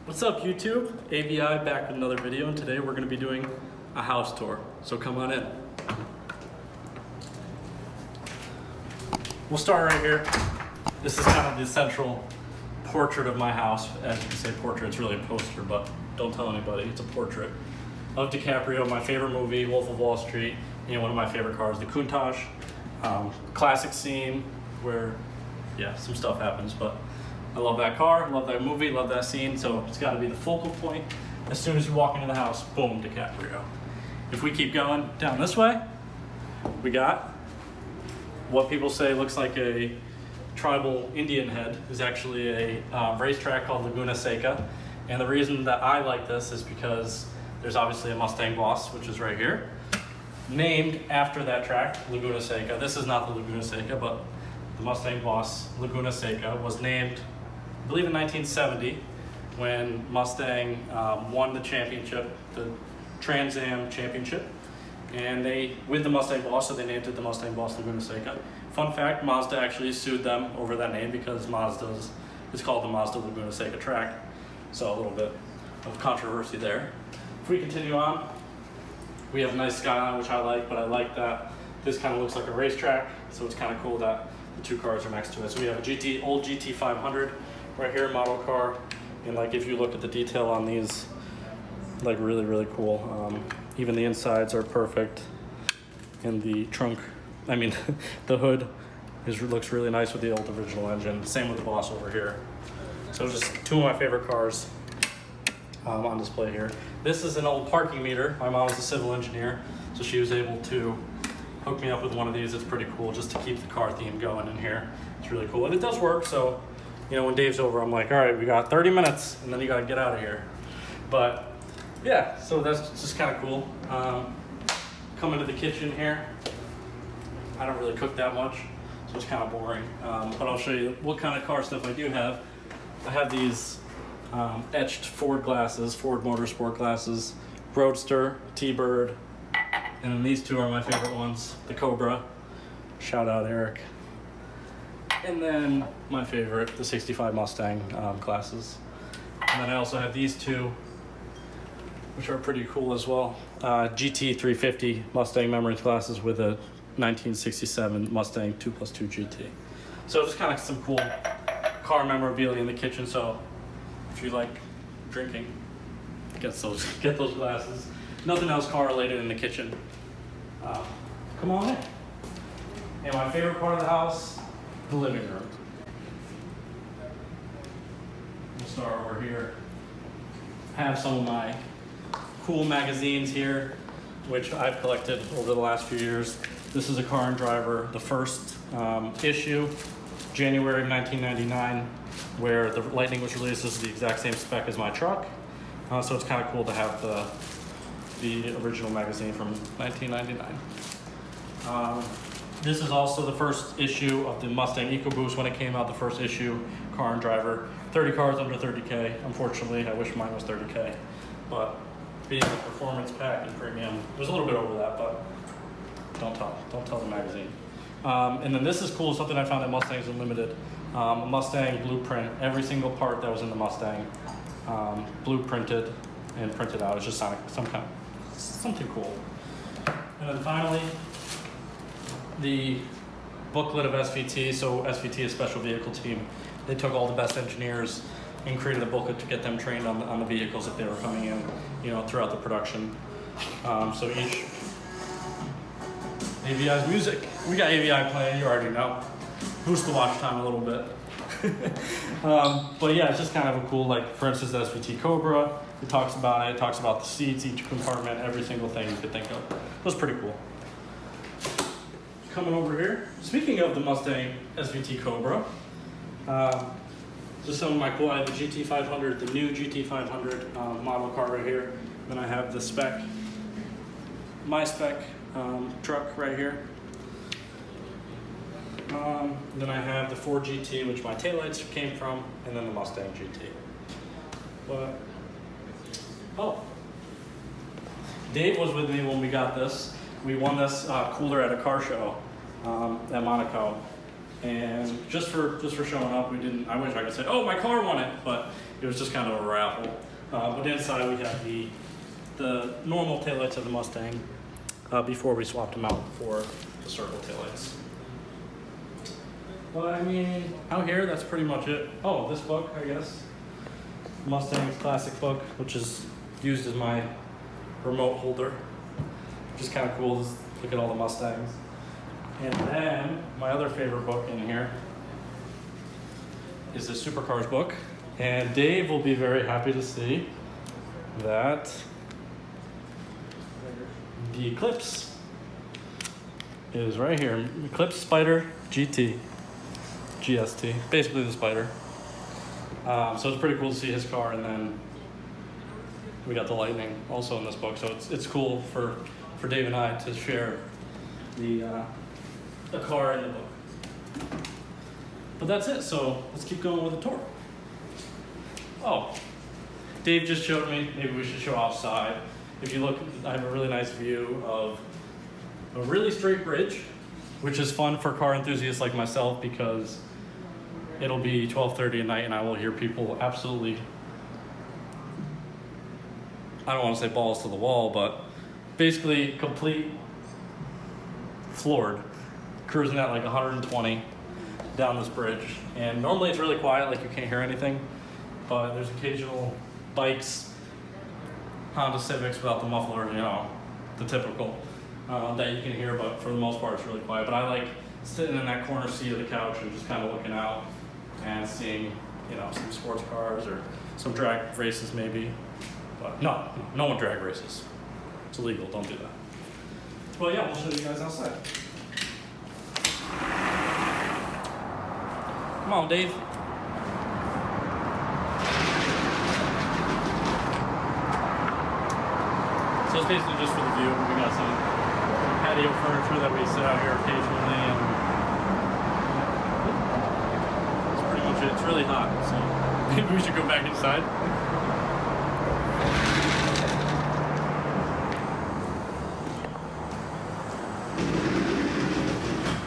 What's up YouTube? AVI back with another video, and today we're going to be doing a house tour. So come on in. We'll start right here. This is kind of the central portrait of my house. As you can say portrait, it's really a poster, but don't tell anybody, it's a portrait of DiCaprio, my favorite movie, Wolf of Wall Street, and one of my favorite cars, the Countach. Classic scene where, yeah, some stuff happens, but I love that car, love that movie, love that scene, so it's got to be the focal point. As soon as you walk into the house, boom, DiCaprio. If we keep going down this way, we got what people say looks like a tribal Indian head. Is actually a racetrack called Laguna Seca, and the reason that I like this is because there's obviously a Mustang Boss, which is right here, named after that track, Laguna Seca. This is not the Laguna Seca, but the Mustang Boss Laguna Seca was named, I believe, in 1970 when Mustang won the championship, the Trans Am Championship, and they, with the Mustang Boss, so they named it the Mustang Boss Laguna Seca. Fun fact, Mazda actually sued them over that name because it's called the Mazda Laguna Seca track, so a little bit of controversy there. If we continue on, we have a nice skyline, which I like, but I like that this kind of looks like a racetrack, so it's kind of cool that the two cars are next to it. So we have a old GT 500 right here, model car, and like if you look at the detail on these, like really cool. Even the insides are perfect, and the trunk, I mean the hood looks really nice with the old original engine. Same with the Boss over here. So just two of my favorite cars on display here. This is an old parking meter. My mom was a civil engineer, so she was able to hook me up with one of these. It's pretty cool just to keep the car theme going in here. It's really cool, and it does work. So, you know, when Dave's over, I'm like, all right, we got 30 minutes, and then you gotta get out of here. But yeah, so that's just kind of cool. Coming to the kitchen here, I don't really cook that much, so it's kind of boring. But I'll show you what kind of car stuff I do have. I have these etched Ford glasses, Ford Motorsport glasses, Roadster, T-Bird, and then these two are my favorite ones, the Cobra, shout out Eric, and then my favorite, the 65 Mustang glasses. And then I also have these two, which are pretty cool as well, GT 350 Mustang memory glasses with a 1967 Mustang 2+2 GT. So just kind of some cool car memorabilia in the kitchen. So if you like drinking, get those glasses. Nothing else car related in the kitchen. Come on in. And my favorite part of the house, the living room. We'll start over here. I have some of my cool magazines here, which I've collected over the last few years. This is a Car and Driver, the first issue, January of 1999, where the Lightning was released. This is the exact same spec as my truck, so it's kind of cool to have the original magazine from 1999. This is also the first issue of the Mustang EcoBoost when it came out, the first issue, Car and Driver. 30 cars under 30K. Unfortunately, I wish mine was 30K, but being a performance pack and premium, it was a little bit over that, but don't tell the magazine. And then this is cool, something I found at Mustangs Unlimited. A Mustang blueprint, every single part that was in the Mustang, blueprinted and printed out. It's just something cool. And then finally, the booklet of SVT. So SVT is Special Vehicle Team. They took all the best engineers and created a booklet to get them trained on the vehicles if they were coming in, you know, throughout the production. So each AVI's music. We got AVI playing, you already know. Boost the watch time a little bit. But yeah, it's just kind of a cool, like, for instance, the SVT Cobra. It talks about it. It talks about the seats, each compartment, every single thing you could think of. It was pretty cool. Coming over here. Speaking of the Mustang SVT Cobra, just some of my cool. I have the GT 500, the new GT 500 model car right here. Then I have the spec, my spec truck right here. Then I have the Ford GT, which my taillights came from, and then the Mustang GT. But, oh, Dave was with me when we got this. We won this cooler at a car show at Monaco, And just for showing up, we didn't. I wish I could say, "Oh, my car won it," but It was just kind of a raffle. But inside we have the normal taillights of the Mustang before we swapped them out for the circle taillights. But I mean, out here, that's pretty much it. Oh, this book, I guess. Mustang's classic book, which is used as my remote holder, which is kind of cool. Just look at all the Mustangs. And then my other favorite book in here is the Supercars book. And Dave will be very happy to see that the Eclipse is right here. Eclipse Spider GST, basically the Spider. So it's pretty cool to see his car, and then we got the Lightning also in this book. So it's cool for Dave and I to share the car in the book. But that's it. So let's keep going with the tour. Oh, Dave just showed me. Maybe we should show outside. If you look, I have a really nice view of a really straight bridge, which is fun for car enthusiasts like myself because it'll be 12:30 at night and I will hear people absolutely, I don't want to say balls to the wall, but basically complete floored, cruising at like 120 down this bridge. And normally it's really quiet, like you can't hear anything, but there's occasional bikes, Honda Civics without the muffler, you know, the typical that you can hear, but for the most part it's really quiet. But I like sitting in that corner seat of the couch and just kind of looking out and seeing, you know, some sports cars or some drag races maybe. But no one drag races. It's illegal, don't do that. Well, yeah, we'll show you guys outside. Come on, Dave. So it's basically just for the view. We got some patio furniture that we sit out here occasionally, and that's pretty much it. It's really hot, so maybe we should go back inside.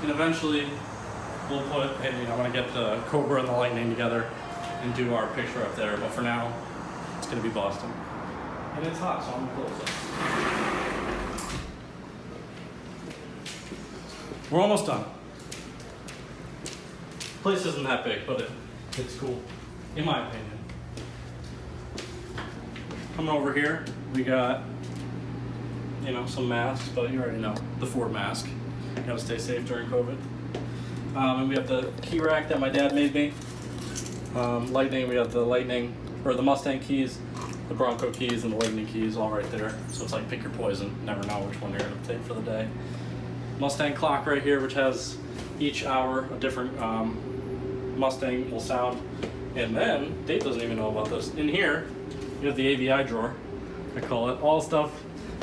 And eventually we'll put, hey, I want to get the Cobra and the Lightning together and do our picture up there, but for now it's going to be Boston. And it's hot, so I'm going to close it. We're almost done. Place isn't that big, but it's cool, in my opinion. Coming over here, we got, you know, some masks, but you already know, the Ford mask. You gotta stay safe during COVID. And we have the key rack that my dad made me. Lightning, we have the Lightning, or the Mustang keys, the Bronco keys, and the Lightning keys all right there. So it's like pick your poison, never know which one you're gonna take for the day. Mustang clock right here, which has each hour a different Mustang will sound. And then, Dave doesn't even know about this. In here, you have the AVI drawer, I call it. All stuff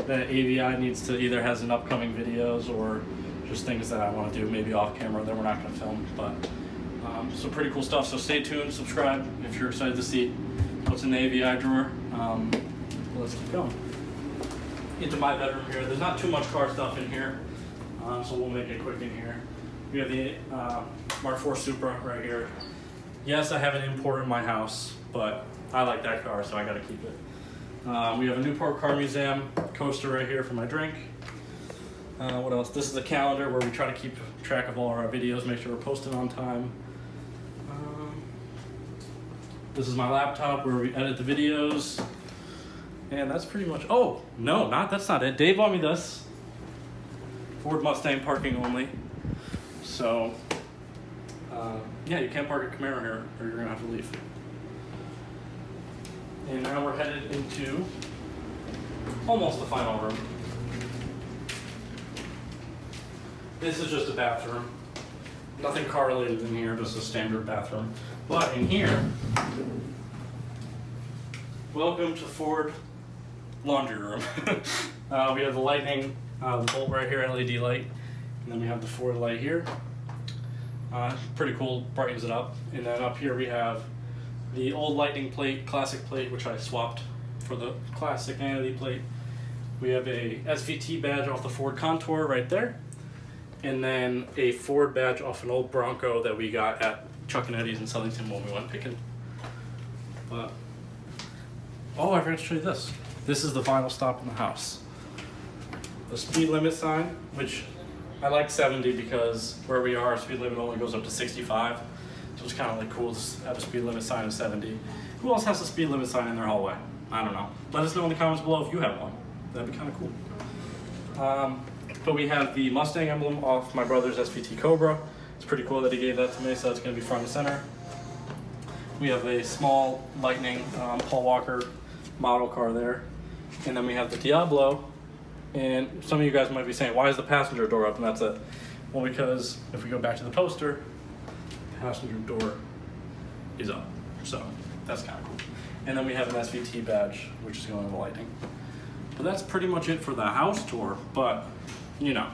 that AVI needs to either has in upcoming videos or just things that I want to do, maybe off camera that we're not going to film. But some pretty cool stuff. So stay tuned, subscribe if you're excited to see what's in the AVI drawer. Let's keep going. Into my bedroom here. There's not too much car stuff in here, so we'll make it quick in here. We have the Mark IV Supra right here. Yes, I have an import in my house, but I like that car, so I got to keep it. We have a Newport Car Museum coaster right here for my drink. What else? This is a calendar where we try to keep track of all our videos, make sure we're posting on time. This is my laptop where we edit the videos. And that's pretty much, oh, no, that's not it. Dave bought me this. Ford Mustang parking only. So, yeah, you can't park a Camaro here or you're gonna have to leave. And now we're headed into almost the final room. This is just a bathroom. Nothing car related in here, just a standard bathroom. But in here, welcome to Ford laundry room. We have the Lightning, the bolt right here, LED light. And then we have the Ford light here. Pretty cool, brightens it up. And then up here we have the old Lightning plate, classic plate, which I swapped for the classic vanity plate. We have a SVT badge off the Ford Contour right there. And then a Ford badge off an old Bronco that we got at Chuck and Eddie's in Southington when we went picking. But Oh, I forgot to show you this. This is the final stop in the house. The speed limit sign, which I like 70 because where we are, speed limit only goes up to 65. So it's kind of like cool to have a speed limit sign of 70. Who else has a speed limit sign in their hallway? I don't know. Let us know in the comments below if you have one. That'd be kind of cool. But we have the Mustang emblem off my brother's SVT Cobra. It's pretty cool that he gave that to me, so it's going to be front and center. We have a small Lightning Paul Walker model car there. And then we have the Diablo. And some of you guys might be saying, why is the passenger door up? And that's it. Well, because if we go back to the poster, the passenger door is up. So that's kind of cool. And then we have an SVT badge, which is going with the Lightning. But that's pretty much it for the house tour. But, you know,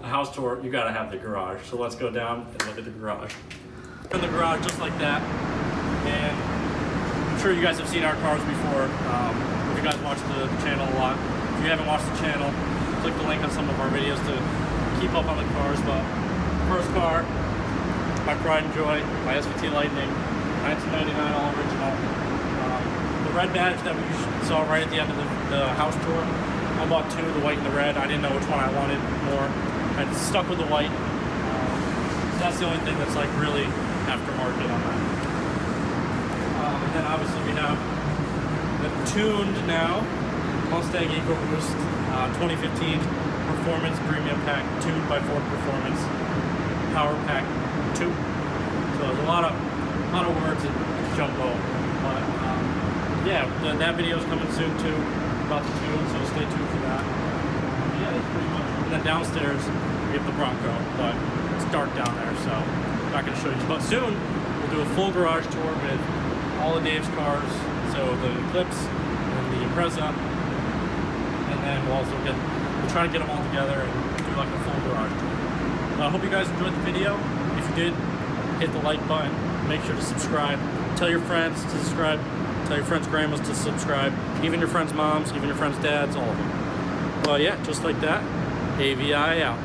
a house tour, you gotta have the garage. So let's go down and look at the garage. In the garage, just like that. And I'm sure you guys have seen our cars before. If you guys watch the channel a lot. If you haven't watched the channel, click the link on some of our videos to keep up on the cars. But first car, my pride and joy, my SVT Lightning, 1999 all original. The red badge that we saw right at the end of the house tour, I bought two, the white and the red. I didn't know which one I wanted more. I stuck with the white. So that's the only thing that's like really aftermarket on that. And then obviously we have the tuned now Mustang EcoBoost 2015 Performance Premium Pack, tuned by Ford Performance, Power Pack 2. So there's a lot of words in jumbo, but yeah, that video is coming soon too about the tune, so stay tuned for that. Yeah, that's pretty much. And then downstairs we have the Bronco, but it's dark down there, so I'm not going to show you. But soon we'll do a full garage tour with all of Dave's cars, so the Eclipse and the Impreza. And then we'll try to get them all together and do like a full garage tour. I hope you guys enjoyed the video. If you did, hit the like button. Make sure to subscribe. Tell your friends to subscribe. Tell your friends' grandmas to subscribe. Even your friends' moms, even your friends' dads, all of them. Well, yeah, just like that. AVI out.